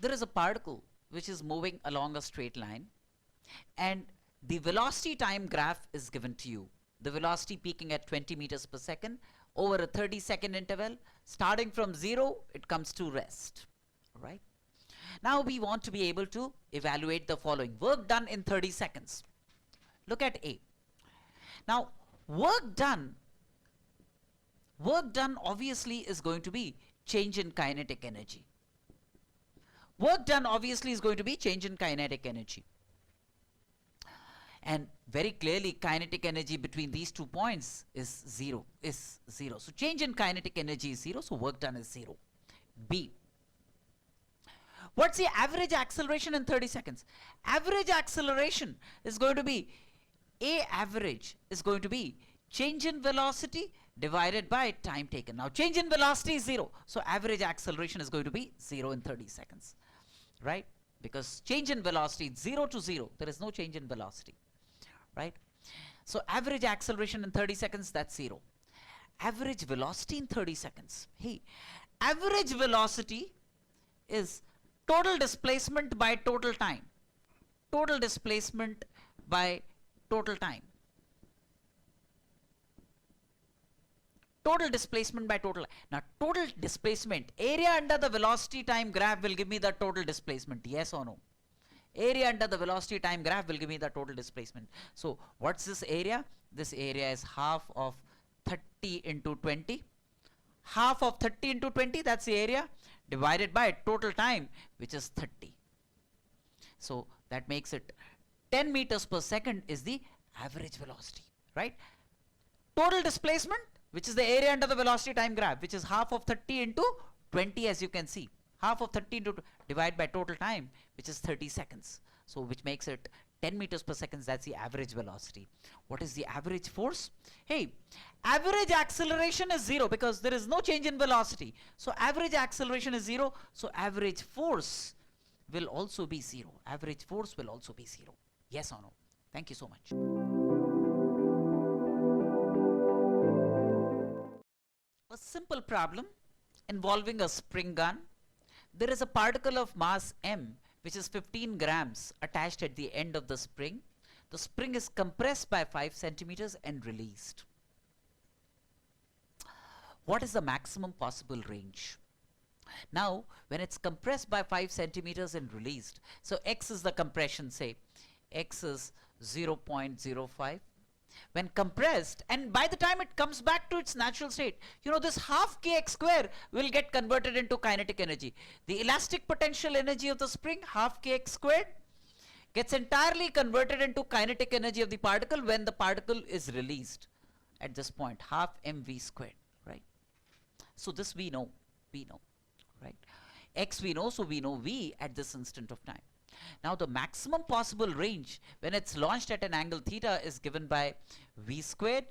there is a particle which is moving along a straight line, and the velocity time graph is given to you. The velocity peaking at 20 meters per second over a 30-second interval. Starting from 0, it comes to rest. Right? Now we want to be able to evaluate the following. Work done in 30 seconds. Look at A. Now, work done obviously is going to be change in kinetic energy. Work done obviously is going to be change in kinetic energy. And very clearly, kinetic energy between these 2 points is 0. So change in kinetic energy is 0, so work done is 0. B. What's the average acceleration in 30 seconds? Average acceleration is going to be, A average is going to be change in velocity divided by time taken. Now change in velocity is 0, so average acceleration is going to be 0 in 30 seconds. Right? Because change in velocity is 0 to 0. There is no change in velocity. Right? So average acceleration in 30 seconds, that's 0. Average velocity in 30 seconds. Hey, average velocity is total displacement by total time. Total displacement by total time. Total displacement by total. Now total displacement, area under the velocity time graph will give me the total displacement. Yes or no? Area under the velocity time graph will give me the total displacement. So what's this area? This area is half of 30 into 20. Half of 30 into 20, that's the area, divided by total time, which is 30. So that makes it 10 meters per second is the average velocity, right? Total displacement, which is the area under the velocity time graph, which is half of 30 into 20, as you can see. Half of 30 into divided by total time, which is 30 seconds. So which makes it 10 meters per second, that's the average velocity. What is the average force? Hey, average acceleration is 0 because there is no change in velocity. So average acceleration is 0, so average force will also be 0. Average force will also be 0. Yes or no? Thank you so much. A simple problem involving a spring gun. There is a particle of mass m which is 15 grams attached at the end of the spring. The spring is compressed by 5 centimeters and released. What is the maximum possible range? Now, when it's compressed by 5 centimeters and released, so x is the compression, say, x is 0.05. When compressed, and by the time it comes back to its natural state, you know, this half kx square will get converted into kinetic energy. The elastic potential energy of the spring, half kx squared, gets entirely converted into kinetic energy of the particle when the particle is released at this point, half mv squared, right? So this we know, right? X we know, so we know v at this instant of time. Now the maximum possible range when it's launched at an angle theta is given by v squared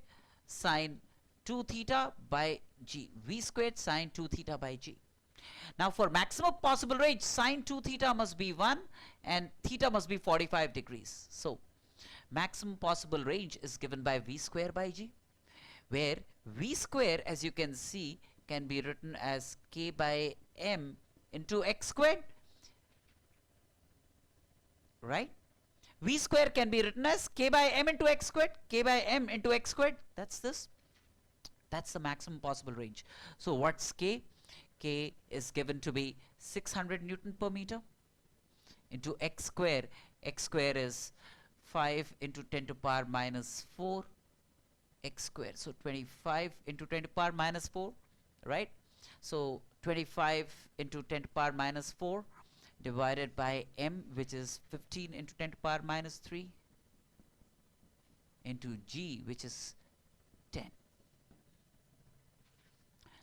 sine 2 theta by g. V squared sine 2 theta by g. Now for maximum possible range, sine 2 theta must be 1 and theta must be 45 degrees. So maximum possible range is given by v square by g, where v square, as you can see, can be written as k by m into x squared. Right? V square can be written as k by m into x squared, k by m into x squared. That's this. That's the maximum possible range. So what's k? K is given to be 600 Newton per meter into x square. X square is 5 into 10 to the power minus 4 x square. So 25 into 10 to the power minus 4, right? So 25 into 10 to the power minus 4 divided by m, which is 15 into 10 to the power minus 3 into g, which is 10.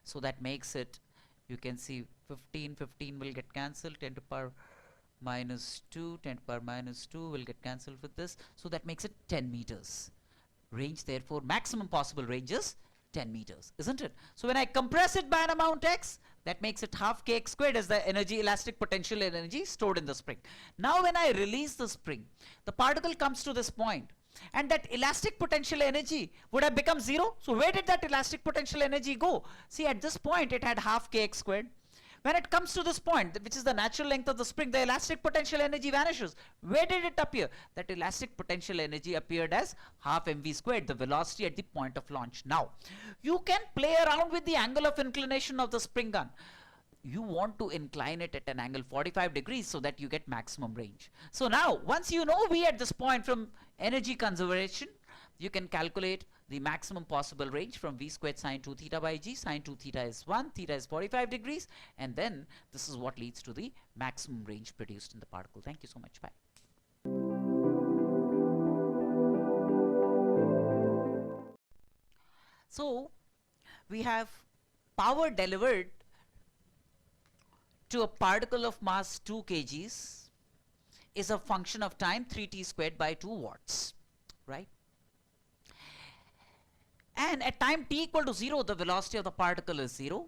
So that makes it, you can see 15 will get cancelled, 10 to the power minus 2, 10 to the power minus 2 will get cancelled with this. So that makes it 10 meters. Range, therefore, maximum possible range is 10 meters, isn't it? So when I compress it by an amount x, that makes it half kx squared as the energy, elastic potential energy stored in the spring. Now when I release the spring, the particle comes to this point, and that elastic potential energy would have become 0. So where did that elastic potential energy go? See, at this point it had half kx squared. when it comes to this point, which is the natural length of the spring, the elastic potential energy vanishes. Where did it appear? That elastic potential energy appeared as half mv squared, the velocity at the point of launch. Now, you can play around with the angle of inclination of the spring gun. You want to incline it at an angle 45 degrees so that you get maximum range. So now, once you know V at this point from energy conservation, you can calculate the maximum possible range from V squared sine 2 theta by G. Sine 2 theta is 1, theta is 45 degrees, and then this is what leads to the maximum range produced in the particle. Thank you so much. Bye. So, we have power delivered to a particle of mass 2 kgs is a function of time 3t squared by 2 watts, right? And at time t equal to 0, the velocity of the particle is 0.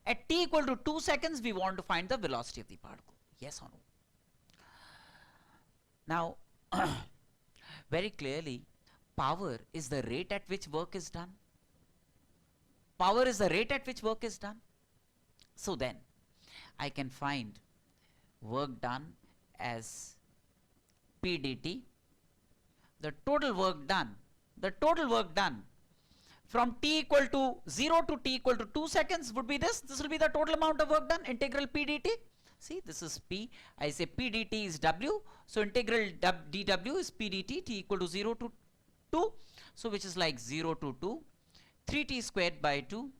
At t equal to 2 seconds, we want to find the velocity of the particle. Yes or no? Now, very clearly, power is the rate at which work is done. Power is the rate at which work is done. So then, I can find work done as P dt. The total work done from t equal to 0 to t equal to 2 seconds would be this. This will be the total amount of work done, integral P dt. See, this is P. I say P dt is W. So integral dW is P dt, t equal to 0 to 2. So which is like 0 to 2, 3t squared by 2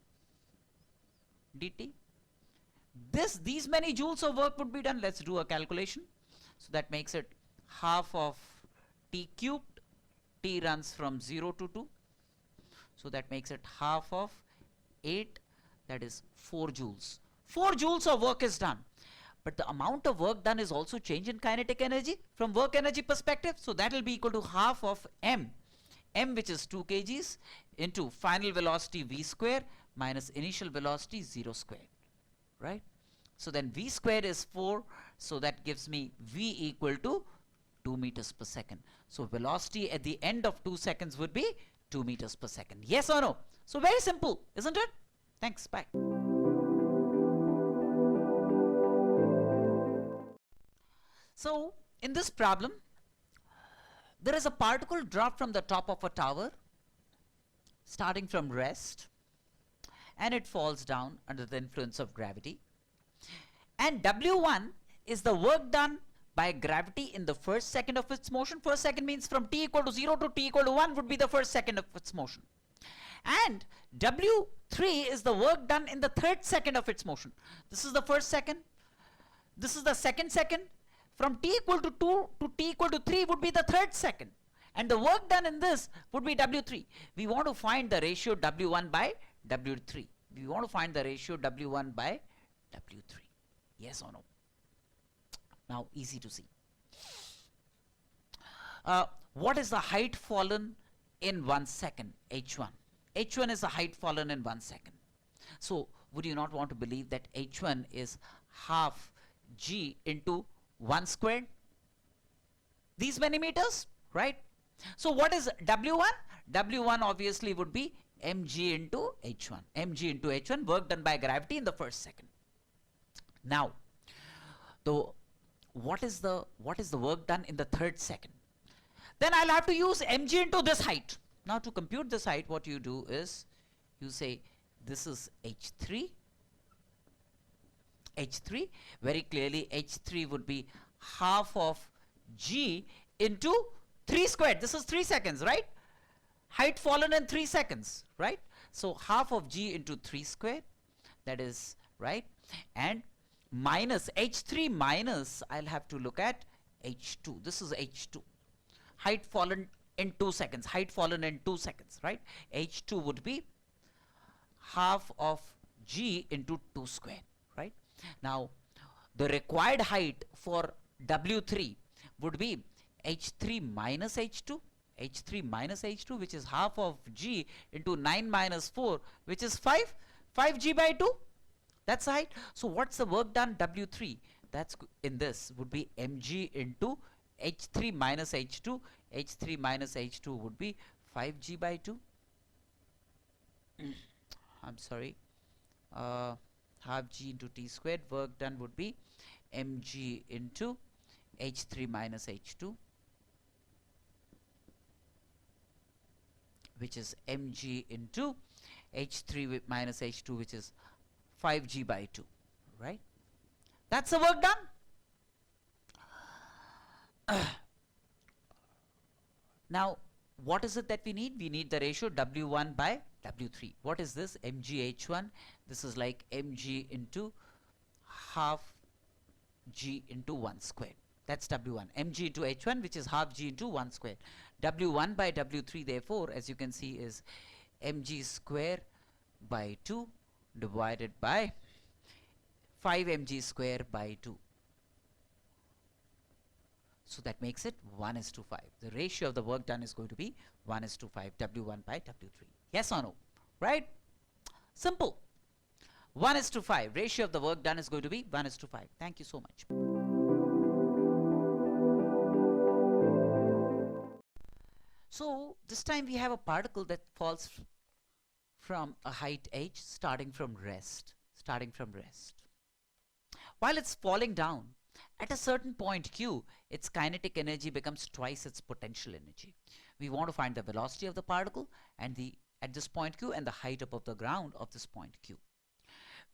dt. These many joules of work would be done. Let's do a calculation. So that makes it half of t cubed. T runs from 0 to 2. So that makes it half of 8, that is 4 joules. 4 joules of work is done. But the amount of work done is also change in kinetic energy from work energy perspective. So that will be equal to half of m. M, which is 2 kgs, into final velocity v square minus initial velocity 0 squared. Right? So then v squared is 4. So that gives me v equal to 2 meters per second. So velocity at the end of 2 seconds would be 2 meters per second. Yes or no? So very simple, isn't it? Thanks. Bye. So in this problem, there is a particle dropped from the top of a tower starting from rest, and it falls down under the influence of gravity. And W1 is the work done by gravity in the first second of its motion. First second means from t equal to 0 to t equal to 1 would be the first second of its motion. And W3 is the work done in the third second of its motion. This is the first second. This is the second second. From t equal to 2 to t equal to 3 would be the third second. And the work done in this would be W3. We want to find the ratio W1 by W3. We want to find the ratio W1 by W3. Yes or no? Now, easy to see. What is the height fallen in 1 second? H1. H1 is the height fallen in 1 second. So, would you not want to believe that H1 is half g into 1 squared? These many meters, right? So, what is W1? W1 obviously would be mg into H1. mg into H1, work done by gravity in the first second. Now, what is the work done in the third second? Then I'll have to use mg into this height. Now to compute this height, what you do is you say this is h3. h3, very clearly h3 would be half of g into 3 squared. This is 3 seconds, right? Height fallen in 3 seconds, right? So half of g into 3 squared, that is right, and minus h3 minus, I'll have to look at h2. This is h2. Height fallen in 2 seconds. Height fallen in 2 seconds, right? h2 would be half of g into 2 squared, right? Now, the required height for W3 would be h3 minus h2. h3 minus h2, which is half of g into 9 minus 4, which is 5. 5g by 2. That's the height. So what's the work done? W3. That's in this would be mg into h3 minus h2. h3 minus h2 would be 5g by 2. I'm sorry. half g into t squared. Work done would be mg into h3 minus h2, which is mg into h3 minus h2, which is 5g by 2, right? That's the work done. Now, what is it that we need? We need the ratio W1 by W3. What is this? mgh1. This is like mg into half g into 1 squared. That's W1. mg into h1, which is half g into 1 squared. W1 by W3, therefore, as you can see, is mg square by 2 divided by 5 mg square by 2. So that makes it 1:5. The ratio of the work done is going to be 1:5, W1 by W3. Yes or no? Right? Simple. 1:5. Ratio of the work done is going to be 1:5. Thank you so much. So this time we have a particle that falls from a height h starting from rest. While it's falling down, at a certain point q, its kinetic energy becomes twice its potential energy. We want to find the velocity of the particle and at this point q and the height above the ground of this point q.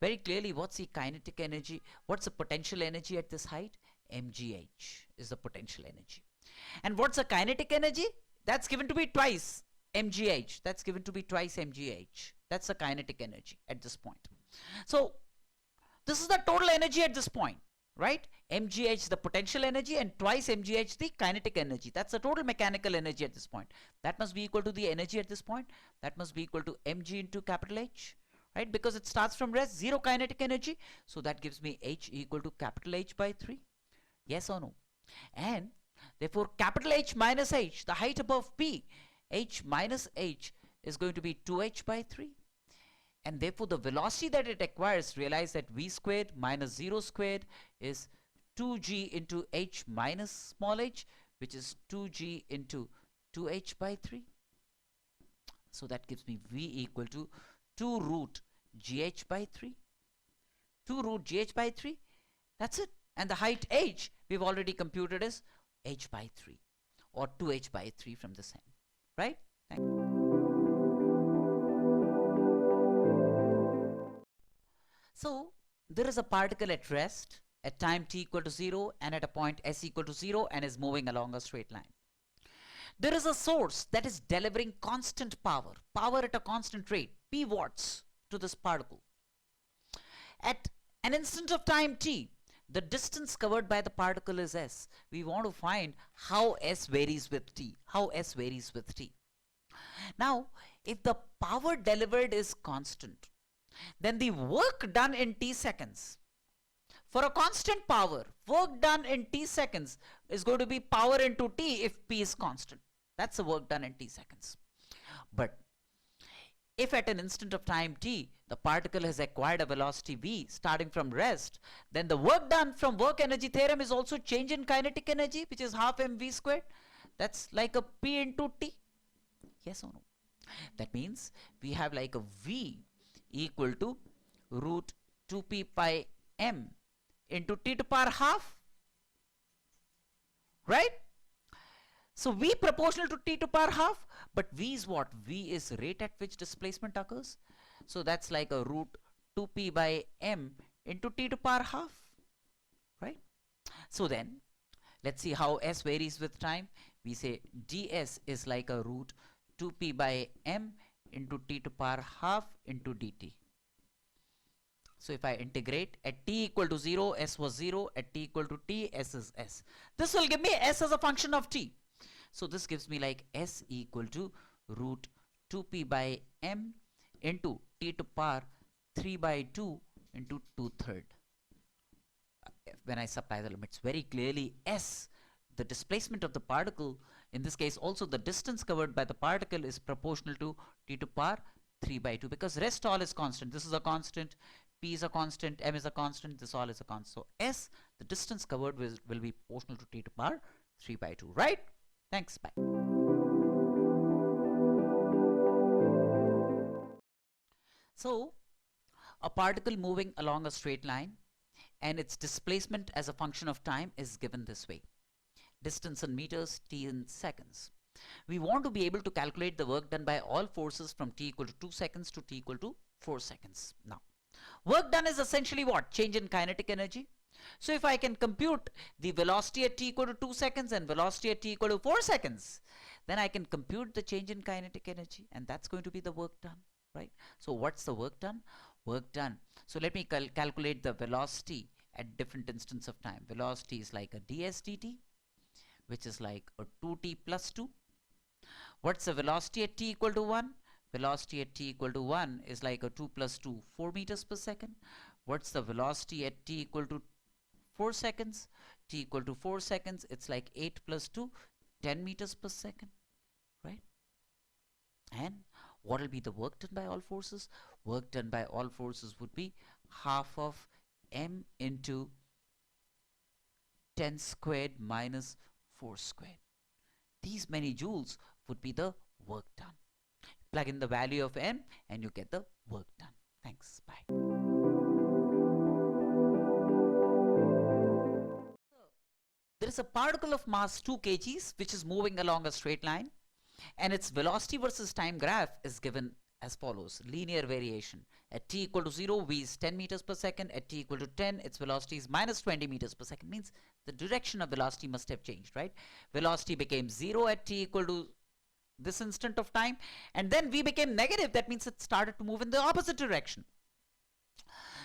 Very clearly, what's the kinetic energy? What's the potential energy at this height? mgh is the potential energy. And what's the kinetic energy? That's given to be twice mgh. That's given to be twice mgh. That's the kinetic energy at this point. So this is the total energy at this point, right? mgh the potential energy and twice mgh the kinetic energy. That's the total mechanical energy at this point. That must be equal to the energy at this point. That must be equal to mg into capital H, right? Because it starts from rest, zero kinetic energy. So that gives me H equal to capital H by 3. Yes or no? And therefore capital H minus H, the height above P, H minus H is going to be 2H by 3. And therefore the velocity that it acquires, realize that v squared minus 0 squared is 2g into h minus small h, which is 2g into 2h by 3. So that gives me v equal to 2 root gh by 3. 2 root gh by 3. That's it. And the height h we've already computed is h by 3 or 2h by 3 from this end, right? Thank you. So there is a particle at rest at time t equal to 0 and at a point s equal to 0 and is moving along a straight line. There is a source that is delivering constant power at a constant rate, p watts, to this particle. At an instant of time t, the distance covered by the particle is s. We want to find how s varies with t. Now, if the power delivered is constant, then the work done in t seconds, for a constant power, work done in t seconds is going to be power into t if p is constant. That's the work done in t seconds. But if at an instant of time t, the particle has acquired a velocity v starting from rest, then the work done from work energy theorem is also change in kinetic energy, which is half mv squared. That's like a p into t. Yes or no? That means we have like a v equal to root 2p pi m into t to power half, right? So v proportional to t to power half, but v is what? V is rate at which displacement occurs. So that's like a root 2p by m into t to power half, right? So then let's see how s varies with time. We say ds is like a root 2p by m into t to power half into dt. So if I integrate at t equal to 0, s was 0. At t equal to t, s is s. This will give me s as a function of t. So this gives me like s equal to root 2p by m into t to power 3 by 2 into 2/3. When I supply the limits, very clearly s, the displacement of the particle, in this case also the distance covered by the particle, is proportional to t to power 3 by 2, because rest all is constant. This is a constant, p is a constant, m is a constant, this all is a constant. So s, the distance covered, will be proportional to t to power 3 by 2, right? Thanks, bye. So a particle moving along a straight line and its displacement as a function of time is given this way. Distance in meters, t in seconds. We want to be able to calculate the work done by all forces from t equal to 2 seconds to t equal to 4 seconds. Now, work done is essentially what? Change in kinetic energy. So if I can compute the velocity at t equal to 2 seconds and velocity at t equal to 4 seconds, then I can compute the change in kinetic energy, and that's going to be the work done, right? So what's the work done? Work done. So let me calculate the velocity at different instants of time. Velocity is like a ds dt, which is like a 2t plus 2. What's the velocity at t equal to 1? Velocity at t equal to 1 is like a 2 plus 2, 4 meters per second. What's the velocity at t equal to 4 seconds? T equal to 4 seconds, it's like 8 plus 2, 10 meters per second, right? And what will be the work done by all forces? Work done by all forces would be half of m into 10 squared minus 4 squared. These many joules would be the work done. Plug in the value of m and you get the work done. Thanks. Bye. There is a particle of mass 2 kgs which is moving along a straight line, and its velocity versus time graph is given as follows. Linear variation. At t equal to 0, v is 10 meters per second. At t equal to 10, its velocity is minus 20 meters per second. Means the direction of velocity must have changed, right? Velocity became 0 at t equal to this instant of time, and then v became negative. That means it started to move in the opposite direction.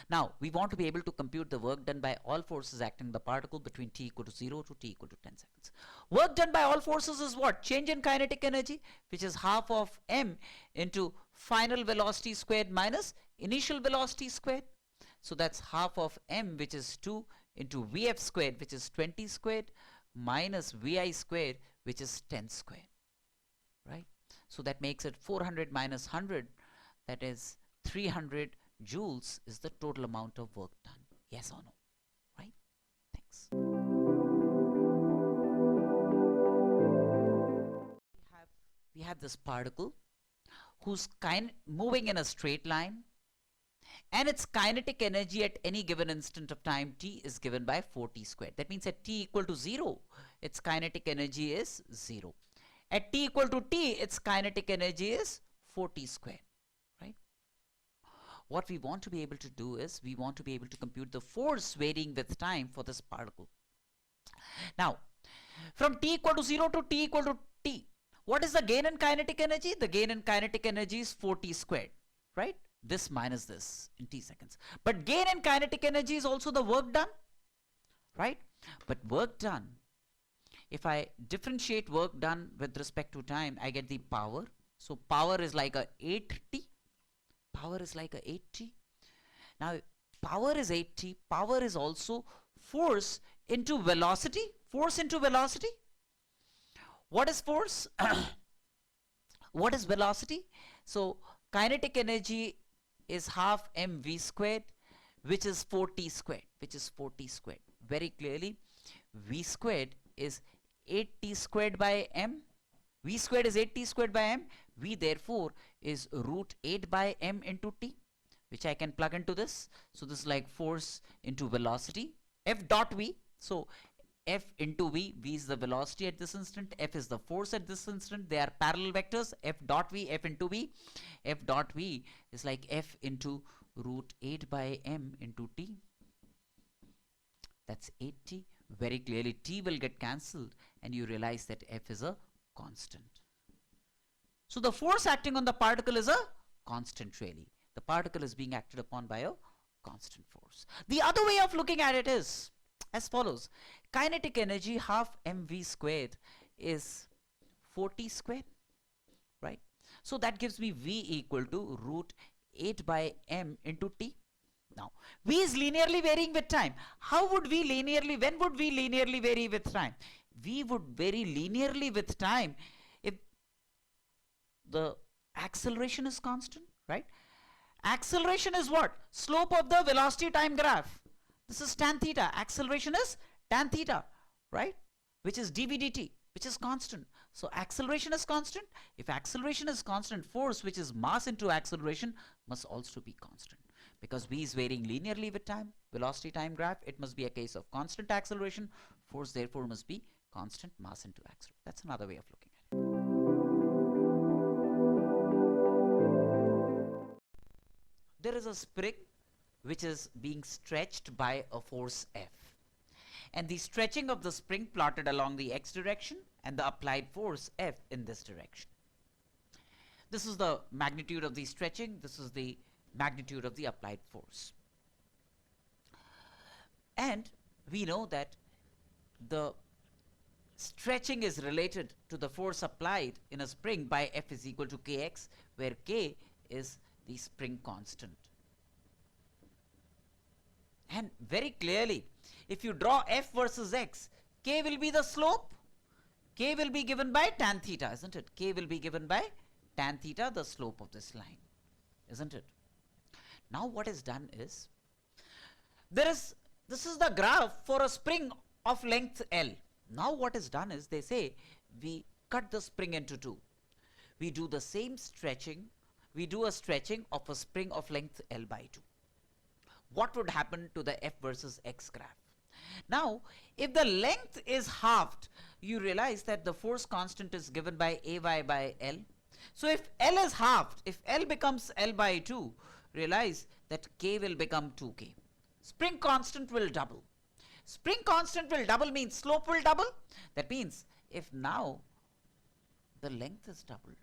Now, we want to be able to compute the work done by all forces acting on the particle between t equal to 0 to t equal to 10 seconds. Work done by all forces is what? Change in kinetic energy, which is half of m into final velocity squared minus initial velocity squared. So that's half of m, which is 2, into vf squared, which is 20 squared, minus vi squared, which is 10 squared, right? So that makes it 400 minus 100, that is 300 joules is the total amount of work done. Yes or no? Right? Thanks. We have this particle who's moving in a straight line, and its kinetic energy at any given instant of time t is given by 4t squared. That means at t equal to 0, its kinetic energy is 0. At t equal to t, its kinetic energy is 4t squared. What we want to be able to do is we want to be able to compute the force varying with time for this particle. Now, from t equal to 0 to t equal to t, what is the gain in kinetic energy? The gain in kinetic energy is 4t squared, right? This minus this in t seconds. But gain in kinetic energy is also the work done, right? But work done, if I differentiate work done with respect to time, I get the power. So power is like a 8t. Power is like a 8t. Now, power is 8t. Power is also force into velocity. Force into velocity. What is force? What is velocity? So, kinetic energy is half mv squared, which is 4t squared. Which is 4t squared. Very clearly, v squared is 8t squared by m. V squared is 8t squared by m. V therefore is root 8 by m into t, which I can plug into this. So this is like force into velocity. F dot v. So F into v. V is the velocity at this instant. F is the force at this instant. They are parallel vectors. F dot v, F into v. F dot v is like F into root 8 by m into t. That's 8t. Very clearly t will get cancelled and you realize that F is a constant. So the force acting on the particle is a constant really. The particle is being acted upon by a constant force. The other way of looking at it is as follows. Kinetic energy half mv squared is 4t squared, right? So that gives me v equal to root 8 by m into t. Now, v is linearly varying with time. How would we linearly, when would we linearly vary with time? V would vary linearly with time if the acceleration is constant, right? Acceleration is what? Slope of the velocity time graph. This is tan theta. Acceleration is tan theta, right? Which is dv dt, which is constant. So acceleration is constant. If acceleration is constant, force, which is mass into acceleration, must also be constant. Because v is varying linearly with time, velocity time graph, it must be a case of constant acceleration. Force therefore must be constant mass into acceleration. That's another way of looking at it. There is a spring which is being stretched by a force F. And the stretching of the spring plotted along the x direction and the applied force F in this direction. This is the magnitude of the stretching. This is the magnitude of the applied force. And we know that the stretching is related to the force applied in a spring by F is equal to kx, where k is the spring constant. And very clearly, if you draw F versus x, k will be the slope. K will be given by tan theta, isn't it? K will be given by tan theta, the slope of this line, isn't it? Now what is done is, this is the graph for a spring of length L. Now what is done is, they say we cut the spring into two. We do the same stretching. We do a stretching of a spring of length L by 2. What would happen to the F versus x graph? Now, if the length is halved, you realize that the force constant is given by Ay by L. So if L is halved, if L becomes L by 2, realize that K will become 2K. Spring constant will double. Spring constant will double means slope will double. That means if now the length is doubled,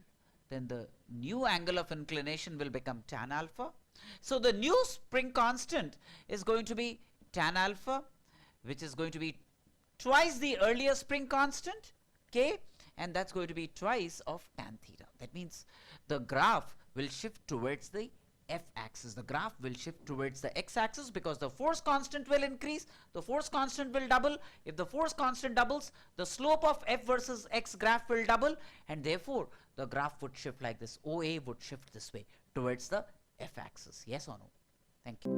then the new angle of inclination will become tan alpha. So the new spring constant is going to be tan alpha, which is going to be twice the earlier spring constant, K, and that's going to be twice of tan theta. That means the graph will shift towards the F axis. The graph will shift towards the x axis because the force constant will increase, the force constant will double. If the force constant doubles, the slope of F versus x graph will double, and therefore the graph would shift like this. OA would shift this way towards the F axis. Yes or no? Thank you.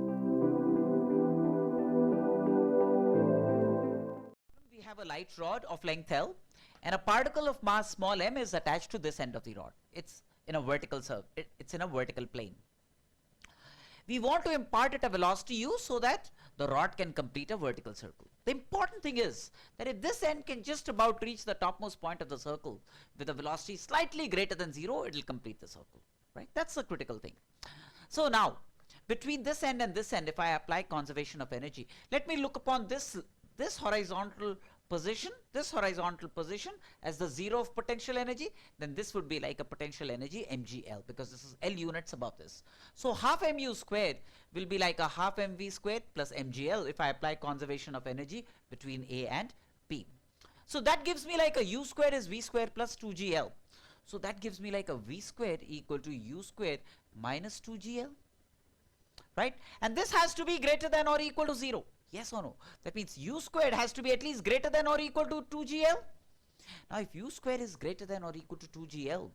We have a light rod of length L, and a particle of mass small m is attached to this end of the rod. It's in a vertical it's in a vertical plane. We want to impart it a velocity u so that the rod can complete a vertical circle. The important thing is that if this end can just about reach the topmost point of the circle with a velocity slightly greater than 0, it will complete the circle. Right? That's the critical thing. So now, between this end and this end, if I apply conservation of energy, let me look upon this horizontal position as the 0 of potential energy. Then this would be like a potential energy mgl, because this is L units above this. So half mu squared will be like a half mv squared plus mgl if I apply conservation of energy between A and P. So that gives me like a u squared is v squared plus 2gl. So that gives me like a v squared equal to u squared minus 2gl, right? And this has to be greater than or equal to 0. Yes or no? That means u squared has to be at least greater than or equal to 2gl. Now if u squared is greater than or equal to 2gl,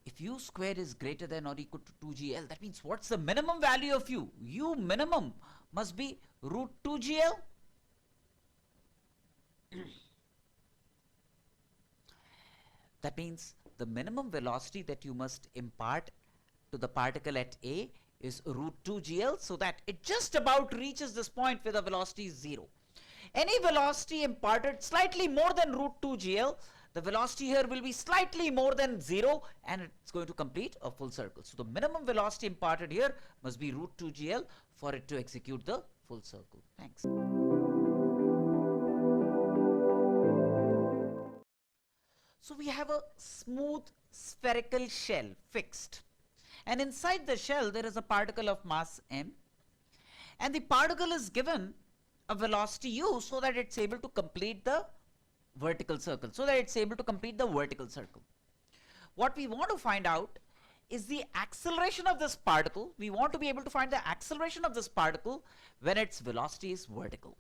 if u squared is greater than or equal to 2gl, that means what's the minimum value of u? U minimum must be root 2gl. That means the minimum velocity that you must impart to the particle at A is root 2gl, so that it just about reaches this point where the velocity is 0. Any velocity imparted slightly more than root 2gl, the velocity here will be slightly more than 0, and it's going to complete a full circle. So the minimum velocity imparted here must be root 2gl for it to execute the full circle. Thanks. So we have a smooth spherical shell fixed, and inside the shell there is a particle of mass m, and the particle is given a velocity u so that it's able to complete the vertical circle, What we want to find out is the acceleration of this particle. We want to be able to find the acceleration of this particle when its velocity is vertical.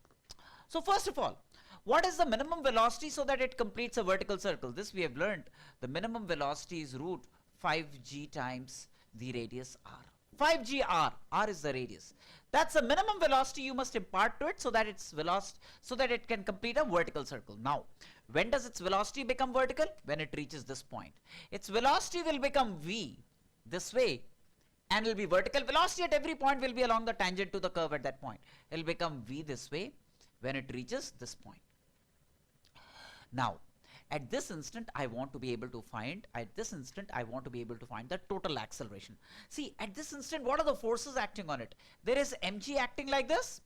So first of all, what is the minimum velocity so that it completes a vertical circle? This we have learned. The minimum velocity is root 5g times the radius r. 5g r. R is the radius. That's the minimum velocity you must impart to it so that it can complete a vertical circle. Now, when does its velocity become vertical? When it reaches this point. Its velocity will become v this way and it will be vertical. Velocity at every point will be along the tangent to the curve at that point. It will become v this way when it reaches this point. Now, at this instant, I want to be able to find, the total acceleration. See, at this instant, what are the forces acting on it? There is mg acting like this,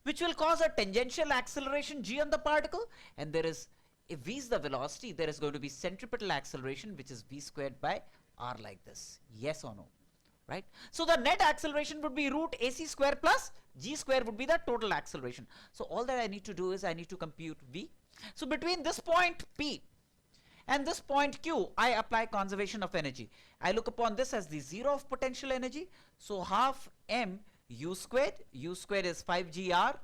which will cause a tangential acceleration g on the particle, and there is, if v is the velocity, there is going to be centripetal acceleration, which is v squared by r like this. Yes or no? Right? So the net acceleration would be root ac square plus g square would be the total acceleration. So all that I need to do is I need to compute v. So between this point P and this point Q, I apply conservation of energy. I look upon this as the zero of potential energy. So half m u squared is 5gr.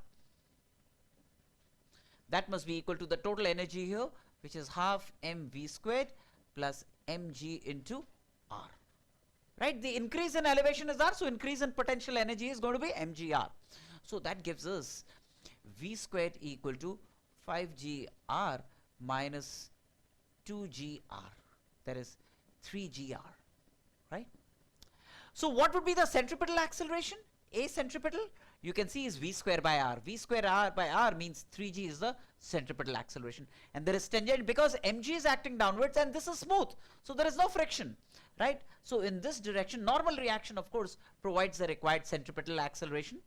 That must be equal to the total energy here, which is half mv squared plus mg into r. Right? The increase in elevation is r, so increase in potential energy is going to be mgr. So that gives us v squared equal to 5gr minus 2gr. That is 3gr. Right? So what would be the centripetal acceleration? A centripetal, you can see, is v square by r. V square r by r means 3g is the centripetal acceleration. And there is tangent because mg is acting downwards and this is smooth. So there is no friction. Right? So in this direction, normal reaction, of course, provides the required centripetal acceleration.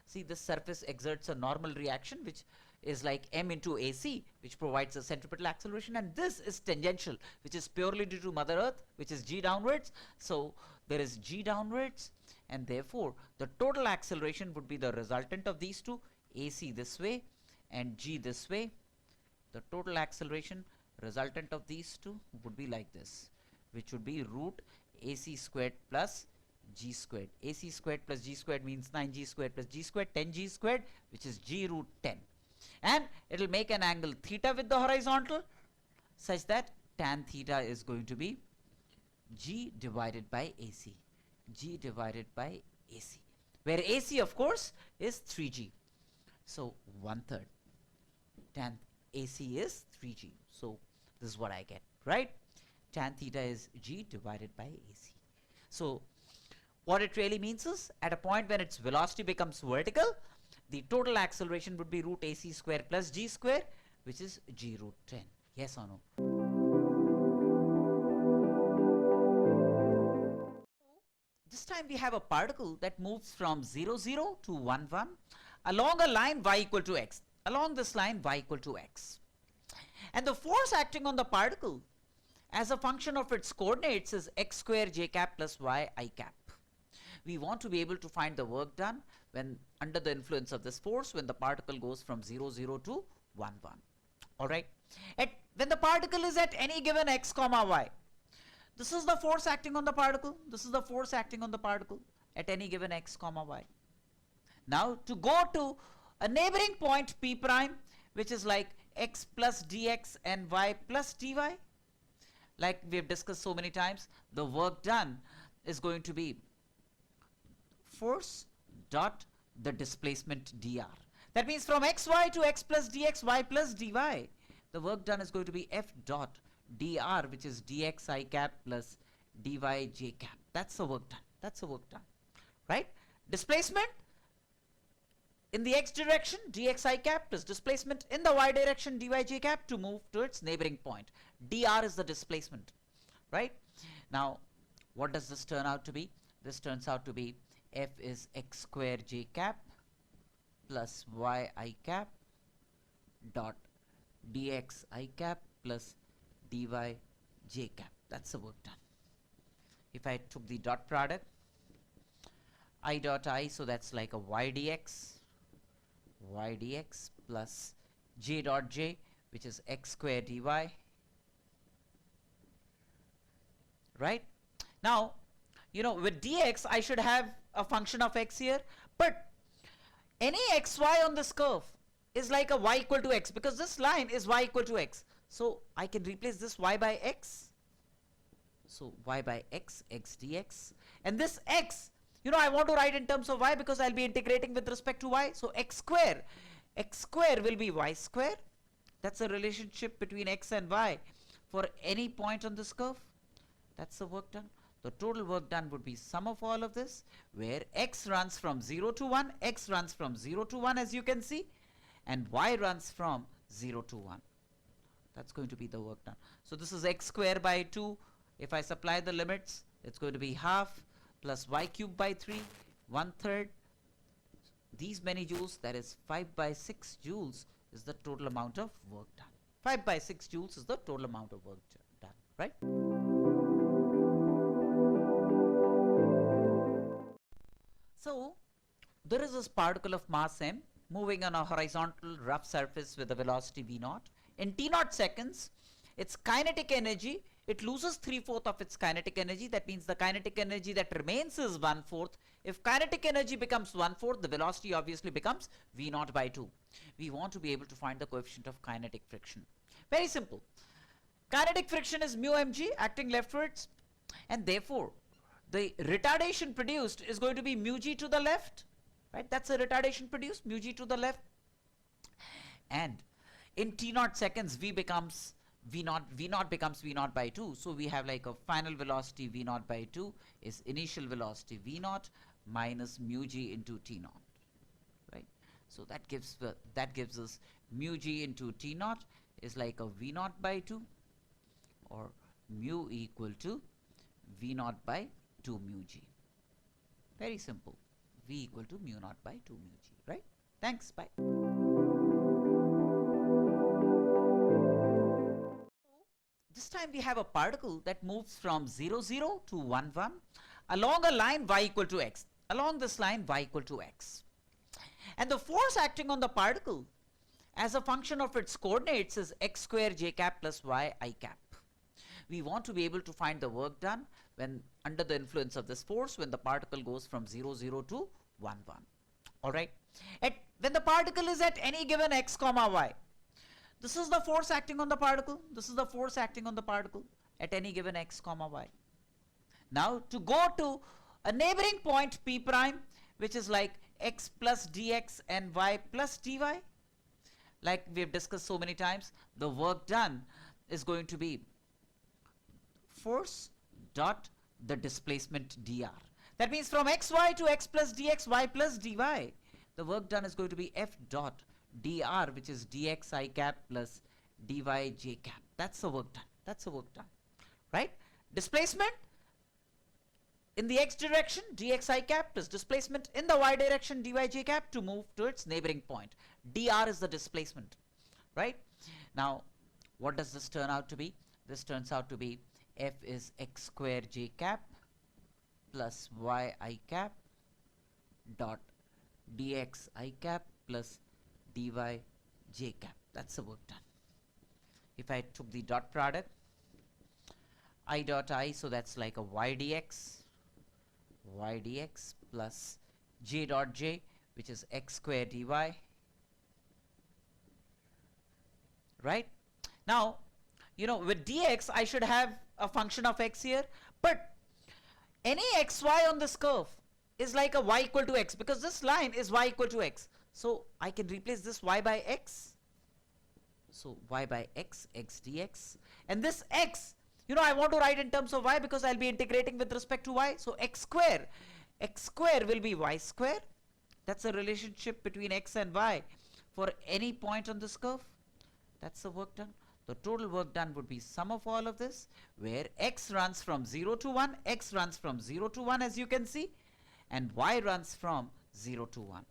See, this surface exerts a normal reaction, which is like m into ac, which provides a centripetal acceleration, and this is tangential, which is purely due to Mother Earth, which is g downwards. So there is g downwards, and therefore the total acceleration would be the resultant of these two, ac this way and g this way. The total acceleration resultant of these two would be like this, which would be root ac squared plus g squared. AC squared plus g squared means 9g squared plus g squared, 10g squared, which is g root 10. And it will make an angle theta with the horizontal such that tan theta is going to be g divided by AC. G divided by AC. Where AC, of course, is 3g. So 1/3. Tan AC is 3g. So this is what I get, right? Tan theta is g divided by AC. So what it really means is, at a point when its velocity becomes vertical, the total acceleration would be root AC square plus g square, which is g root 10. Yes or no? This time we have a particle that moves from 0, 0 to 1, 1 along a line y equal to x. Along this line y equal to x. And the force acting on the particle as a function of its coordinates is x square j cap plus y I cap. We want to be able to find the work done when under the influence of this force when the particle goes from 0, 0 to 1, 1. Alright. When the particle is at any given x comma y, this is the force acting on the particle. This is the force acting on the particle at any given x comma y. Now to go to a neighboring point p prime, which is like x plus dx and y plus dy, like we have discussed so many times, the work done is going to be force dot the displacement dr. That means from xy to x plus dx, y plus dy, the work done is going to be f dot dr, which is dx I cap plus dy j cap. That's the work done. That's the work done. Right? Displacement in the x direction, dx I cap, plus displacement in the y direction, dy j cap, to move to its neighboring point. Dr is the displacement. Right? Now, what does this turn out to be? This turns out to be f is x square j cap plus y I cap dot dx I cap plus dy j cap. That's the work done. If I took the dot product, I dot I, so that's like a y dx plus j dot j, which is x square dy. Right? Now, you know, with dx, I should have a function of x here, but any xy on this curve is like a y equal to x, because this line is y equal to x. So I can replace this y by x. So y by x, x dx. And this x, you know, I want to write in terms of y because I'll be integrating with respect to y. So x square will be y square. That's a relationship between x and y for any point on this curve. That's the work done. The total work done would be sum of all of this, where x runs from 0 to 1, x runs from 0 to 1 as you can see, and y runs from 0 to 1. That's going to be the work done. So this is x square by 2. If I supply the limits, it's going to be half plus y cube by 3, 1/3. These many joules, that is 5 by 6 joules, is the total amount of work done. 5 by 6 joules is the total amount of work done, right? So there is this particle of mass m moving on a horizontal rough surface with a velocity v0. In t0 seconds, its kinetic energy, it loses 3/4 of its kinetic energy. That means the kinetic energy that remains is 1/4. If kinetic energy becomes 1/4, the velocity obviously becomes v0 by 2. We want to be able to find the coefficient of kinetic friction. Very simple. Kinetic friction is mu mg acting leftwards, and therefore the retardation produced is going to be mu g to the left, right? That's a retardation produced, mu g to the left. And in t0 seconds, v becomes v0 becomes v0 by 2. So we have like a final velocity v0 by 2 is initial velocity v0 minus mu g into t0, right? So that gives us mu g into t0 is like a v0 by 2, or mu equal to v0 by 2 mu g. Very simple. V equal to mu 0 by 2 mu g, right? Thanks, bye. This time we have a particle that moves from 0 0 to 1 1 along a line y equal to x. Along this line y equal to x. And the force acting on the particle as a function of its coordinates is x square j cap plus y I cap. We want to be able to find the work done when under the influence of this force when the particle goes from 0 0 to 1 1. Alright. When the particle is at any given x comma y, this is the force acting on the particle. This is the force acting on the particle at any given x comma y. Now to go to a neighboring point p prime, which is like x plus dx and y plus dy, like we've discussed so many times, the work done is going to be force dot the displacement dr. That means from xy to x plus dx, y plus dy, the work done is going to be f dot dr, which is dx I cap plus dy j cap. That's the work done. That's the work done, right? Displacement in the x direction, dx I cap, plus displacement in the y direction, dy j cap, to move to its neighboring point. Dr is the displacement, right? Now, what does this turn out to be? This turns out to be f is x square j cap plus y I cap dot dx I cap plus dy j cap. That's the work done. If I took the dot product, I dot I, so that's like a y dx plus j dot j, which is x square dy, right? Now, you know, with dx I should have a function of x here, but any xy on this curve is like a y equal to x, because this line is y equal to x. So I can replace this y by x. So y by x, x dx. And this x, you know, I want to write in terms of y because I'll be integrating with respect to y. So x square will be y square. That's a relationship between x and y for any point on this curve. That's the work done. The total work done would be sum of all of this, where x runs from 0 to 1, x runs from 0 to 1 as you can see, and y runs from 0 to 1.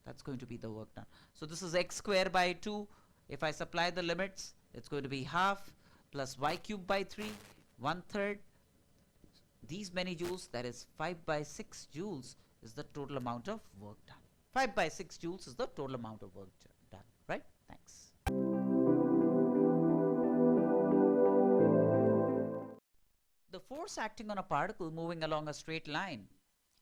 That's going to be the work done. So this is x square by 2. If I supply the limits, it's going to be half plus y cube by 3, 1/3. These many joules, that is 5 by 6 joules, is the total amount of work done. 5 by 6 joules is the total amount of work done, right? Thanks. The force acting on a particle moving along a straight line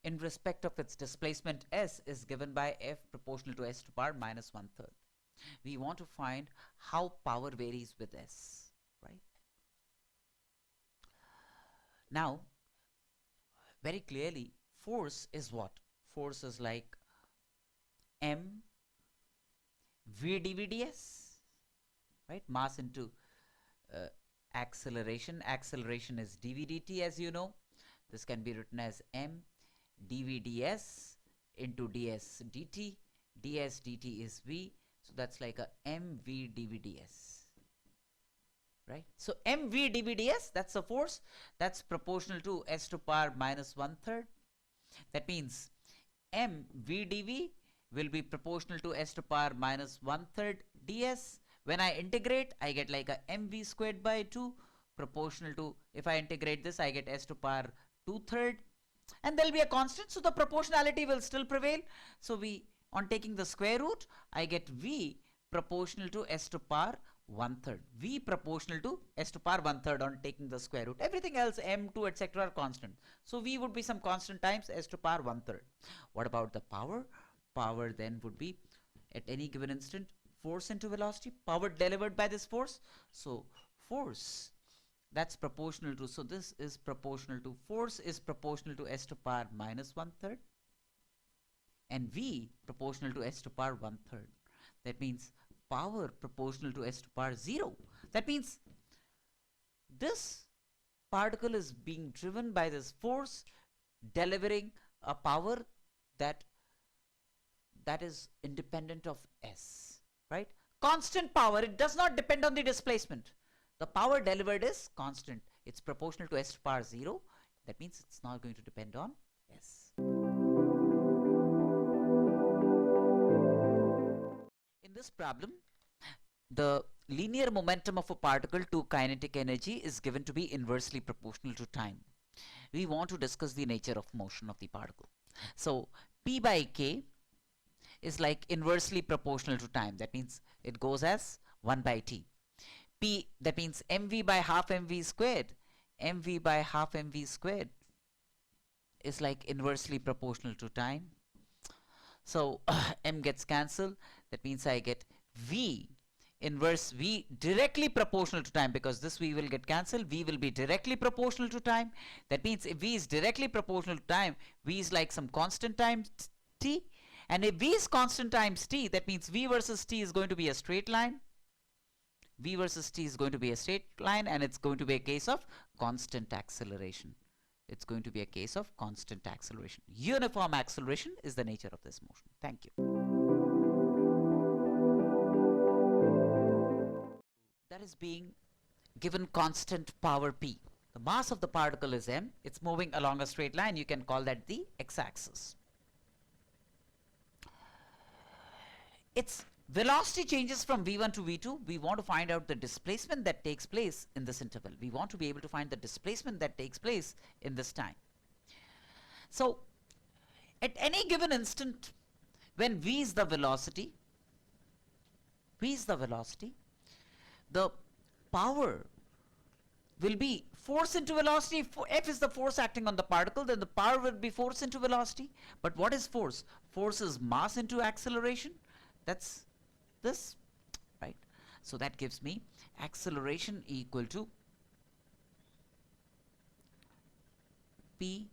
in respect of its displacement s is given by f proportional to s to power minus 1/3. We want to find how power varies with s, right? Now, very clearly, force is what? Force is like m v dv ds, right? Mass into acceleration. Acceleration is dv dt, as you know. This can be written as m dv ds into ds dt. ds dt is v, so that's like a mv dv ds, right? So mv dv ds, that's a force that's proportional to s to power minus 1/3. That means mv dv will be proportional to s to power minus 1/3 ds. When I integrate, I get like a mv squared by 2 proportional to, if I integrate this, I get s to power 2/3, and there'll be a constant, so the proportionality will still prevail. So we, on taking the square root, I get v proportional to s to power 1/3. V proportional to s to power 1/3 on taking the square root. Everything else, m2 etc. are constant. So v would be some constant times s to power 1/3. What about the power? Power then would be, at any given instant, force into velocity, power delivered by this force. So force, that's proportional to, so this is proportional to, force is proportional to s to power minus 1/3, and v proportional to s to power 1/3. That means power proportional to s to power 0. That means this particle is being driven by this force delivering a power that is independent of s, right? Constant power, it does not depend on the displacement. The power delivered is constant. It's proportional to s to power 0. That means it's not going to depend on s. In this problem, the linear momentum of a particle to kinetic energy is given to be inversely proportional to time. We want to discuss the nature of motion of the particle. So p by k is like inversely proportional to time. That means it goes as 1 by t. P, that means mv by half mv squared. mv by half mv squared is like inversely proportional to time. So m gets cancelled. That means I get v inverse, v directly proportional to time, because this v will get cancelled. V will be directly proportional to time. That means if v is directly proportional to time, v is like some constant times t. And if v is constant times t, that means v versus t is going to be a straight line. V versus t is going to be a straight line, and it's going to be a case of constant acceleration. It's going to be a case of constant acceleration. Uniform acceleration is the nature of this motion. Thank you. That is being given constant power p. The mass of the particle is m. It's moving along a straight line. You can call that the x-axis. Its velocity changes from v1 to v2. We want to find out the displacement that takes place in this interval. We want to be able to find the displacement that takes place in this time. So at any given instant, when v is the velocity, the power will be force into velocity. F is the force acting on the particle, then the power will be force into velocity. But what is force? Force is mass into acceleration. That's this, right? So that gives me acceleration equal to p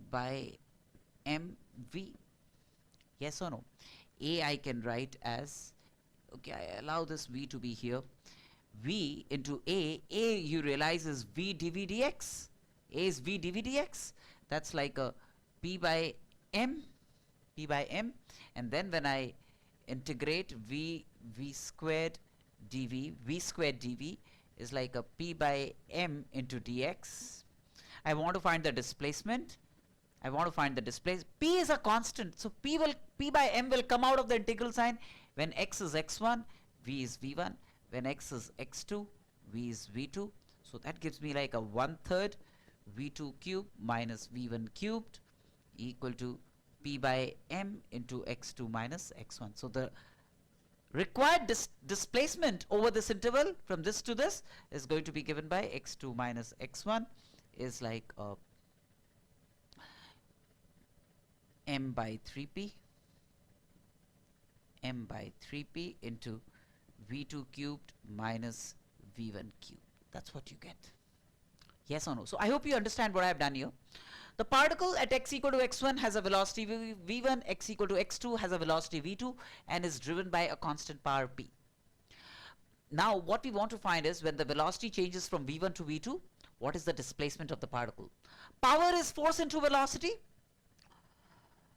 by mv. Yes or no? A I can write as, okay, I allow this v to be here. V into a you realize is v dv dx. A is v dv dx. That's like a p by m, and then when I integrate v squared dv is like a p by m into dx. I want to find the displacement. P is a constant, so p by m will come out of the integral sign. When x is x1, v is v1. When x is x2, v is v2. So that gives me like a 1/3 v2 cubed minus v1 cubed equal to p by m into x2 minus x1. So the required displacement over this interval from this to this is going to be given by x2 minus x1 is like m by 3p into v2 cubed minus v1 cubed. That's what you get. Yes or no? So I hope you understand what I have done here. The particle at x equal to x1 has a velocity v1, x equal to x2 has a velocity v2, and is driven by a constant power p. Now what we want to find is when the velocity changes from v1 to v2, what is the displacement of the particle? Power is force into velocity,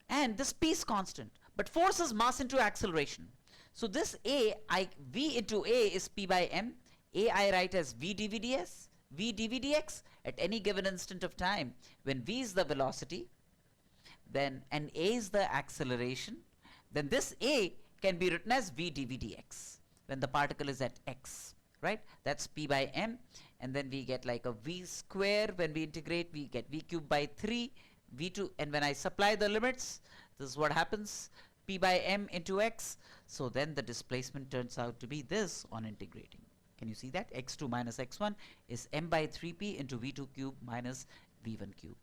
and this p is constant, but force is mass into acceleration. So this v into a is p by m. A I write as v dv dx at any given instant of time when v is the velocity, then and a is the acceleration, then this a can be written as v dv dx when the particle is at x, right? That's p by m, and then we get like a v square. When we integrate, we get v cubed by 3 v2, and when I supply the limits, this is what happens, p by m into x. So then the displacement turns out to be this on integrating. Can you see that? x2 minus x1 is m by 3p into v2 cubed minus v1 cubed.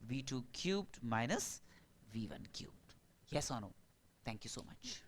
v2 cubed minus v1 cubed. Yes or no? Thank you so much.